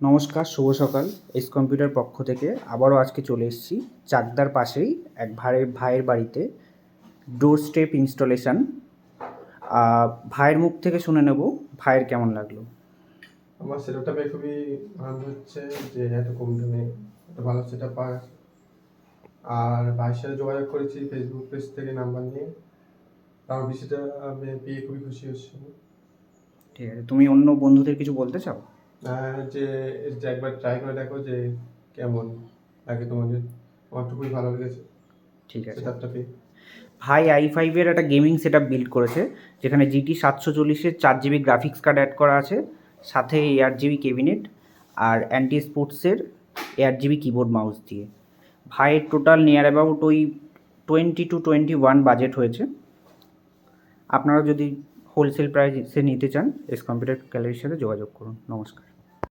নমস্কার, শুভ সকাল। S computer পক্ষ থেকে আবারও আজকে চলে এসেছি চাকদার পাশেই এক ভাইয়ের বাড়িতে ডোর স্টেপ ইনস্টলেশন। ভাইয়ের মুখ থেকে শুনে নেব ভাইয়ের কেমন লাগলো। আমার সেটআপটা পেয়ে খুবই আনন্দ হচ্ছে যে এত কম দামে এত ভালো সেটআপ পাওয়া গেছে। আর ভাইয়ের সাথে যোগাযোগ করেছি ফেসবুক পেজ থেকে নাম্বার নিয়ে। আমার বিষয়টা আমি পেয়ে খুবই খুশি হচ্ছি। ঠিক আছে, তুমি অন্য বন্ধুদের কিছু বলতে চাও? যে যে একবার ট্রাই করে দেখো যে কেমন লাগে তোমাদের। আমার তো খুবই ভালো লেগেছে ঠিক আছে। সেটআপটা পেয়ে। ভাই i5-এর একটা গেমিং সেটআপ বিল্ড করেছে, যেখানে GT 740-এর 4 GB গ্রাফিক্স কার্ড অ্যাড করা আছে, সাথে 8 GB ক্যাবিনেট আর অ্যান্টি স্পোর্টসের 8 GB কিবোর্ড মাউস দিয়ে। ভাইয়ের টোটাল নিয়ার অ্যাবাউট ওই 20 to 21 বাজেট হয়েছে। আপনারা যদি হোলসেল প্রাইসে নিতে চান, এস কম্পিউটার গ্যালারির সাথে যোগাযোগ করুন। নমস্কার।